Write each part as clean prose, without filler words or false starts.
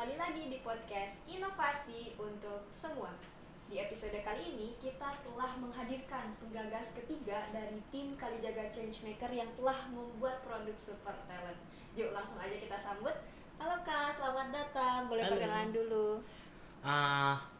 kembali lagi di podcast Inovasi untuk Semua. Di episode kali ini kita telah menghadirkan penggagas ketiga dari tim Kalijaga Changemaker yang telah membuat produk Super Talent. Yuk langsung aja kita sambut. Halo Kak, selamat datang. Boleh Halo. perkenalan dulu.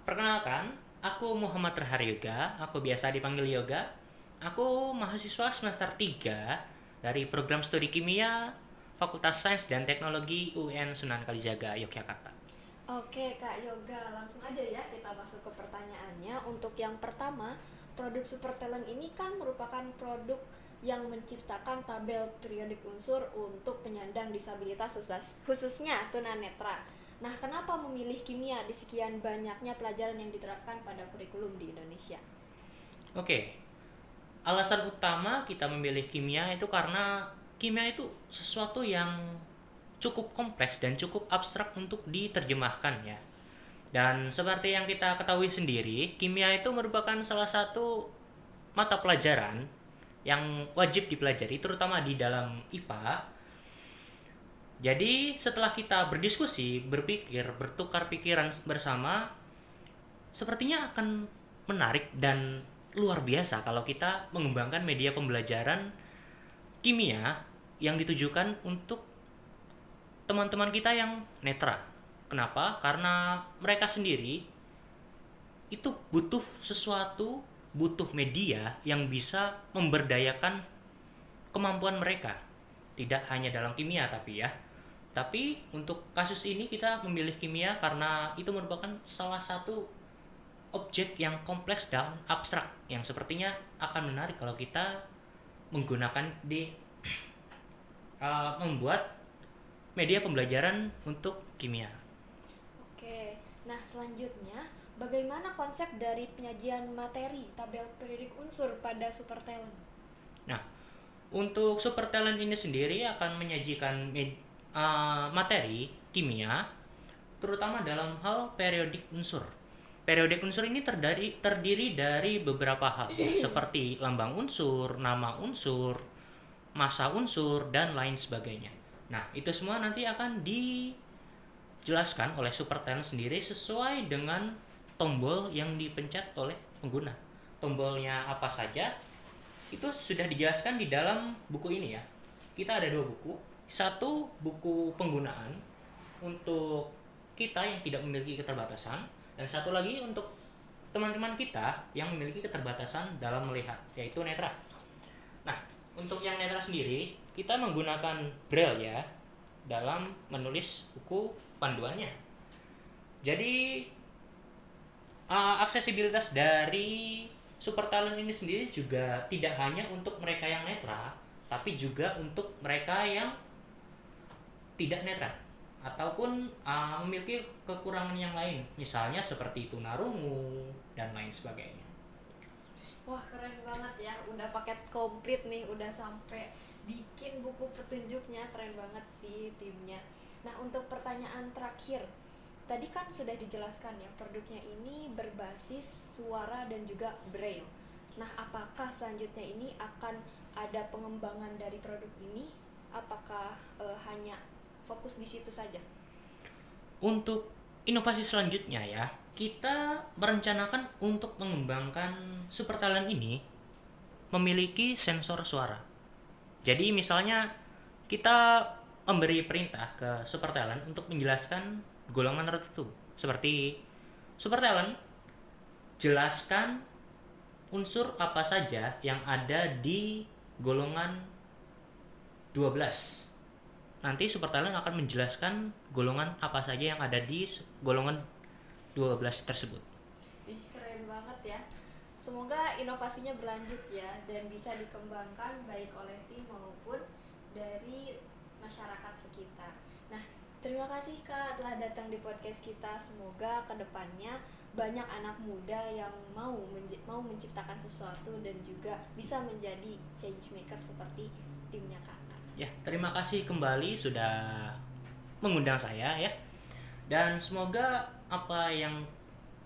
Perkenalkan, aku Muhammad Rahar Yoga, aku biasa dipanggil Yoga. Aku mahasiswa semester 3 dari program studi kimia Fakultas Sains dan Teknologi UN Sunan Kalijaga, Yogyakarta. Oke Kak Yoga, langsung aja ya kita masuk ke pertanyaannya. Untuk yang pertama, produk Super Talent ini kan merupakan produk yang menciptakan tabel periodik unsur untuk penyandang disabilitas khususnya tunanetra. Nah, kenapa memilih kimia di sekian banyaknya pelajaran yang diterapkan pada kurikulum di Indonesia? Oke, alasan utama kita memilih kimia itu karena kimia itu sesuatu yang cukup kompleks dan cukup abstrak untuk diterjemahkan ya. Dan seperti yang kita ketahui sendiri, kimia itu merupakan salah satu mata pelajaran yang wajib dipelajari terutama di dalam IPA. Jadi setelah kita berdiskusi, berpikir, bertukar pikiran bersama, sepertinya akan menarik dan luar biasa kalau kita mengembangkan media pembelajaran kimia yang ditujukan untuk teman-teman kita yang netra. Kenapa? Karena mereka sendiri itu butuh sesuatu, butuh media yang bisa memberdayakan kemampuan mereka. Tidak hanya dalam kimia tapi ya. Tapi untuk kasus ini kita memilih kimia karena itu merupakan salah satu objek yang kompleks dan abstrak yang sepertinya akan menarik kalau kita menggunakan di membuat media pembelajaran untuk kimia. Oke, nah selanjutnya, bagaimana konsep dari penyajian materi tabel periodik unsur pada Super Talent? Nah, untuk Super Talent ini sendiri akan menyajikan materi kimia terutama dalam hal periodik unsur. Periodik unsur ini terdiri dari beberapa hal seperti lambang unsur, nama unsur, massa unsur, dan lain sebagainya. Nah, itu semua nanti akan dijelaskan oleh Super Talent sendiri sesuai dengan tombol yang dipencet oleh pengguna. Tombolnya apa saja, itu sudah dijelaskan di dalam buku ini ya. Kita ada 2 buku. Satu buku penggunaan untuk kita yang tidak memiliki keterbatasan, dan satu lagi untuk teman-teman kita yang memiliki keterbatasan dalam melihat, yaitu netra. Nah, untuk yang netra sendiri, kita menggunakan braille ya dalam menulis buku panduannya. Jadi aksesibilitas dari Super Talent ini sendiri juga tidak hanya untuk mereka yang netra, tapi juga untuk mereka yang tidak netra ataupun memiliki kekurangan yang lain, misalnya seperti tunarungu dan lain sebagainya. Wah, keren banget ya, udah paket komplit nih, udah sampai bikin buku petunjuknya, keren banget sih timnya. Nah, untuk pertanyaan terakhir, tadi kan sudah dijelaskan ya, produknya ini berbasis suara dan juga braille. Nah, apakah selanjutnya ini akan ada pengembangan dari produk ini? Apakah hanya fokus di situ saja? Untuk inovasi selanjutnya ya, kita merencanakan untuk mengembangkan Super Talent ini memiliki sensor suara. Jadi misalnya kita memberi perintah ke Super Talent untuk menjelaskan golongan tertentu. Seperti Super Talent, jelaskan unsur apa saja yang ada di golongan 12. Nanti Super Talent akan menjelaskan golongan apa saja yang ada di golongan 12 tersebut. Ih, keren banget ya. Semoga inovasinya berlanjut ya dan bisa dikembangkan baik oleh tim maupun dari masyarakat sekitar. Nah, terima kasih Kak telah datang di podcast kita. Semoga kedepannya banyak anak muda yang mau menciptakan sesuatu dan juga bisa menjadi change maker seperti timnya Kakak. Ya, terima kasih kembali sudah mengundang saya ya. Dan semoga apa yang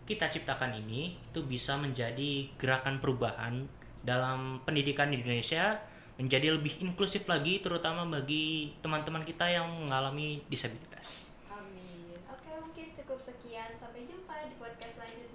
kita ciptakan ini itu bisa menjadi gerakan perubahan dalam pendidikan di Indonesia, menjadi lebih inklusif lagi terutama bagi teman-teman kita yang mengalami disabilitas. Amin. Oke, cukup sekian. Sampai jumpa di podcast selanjutnya.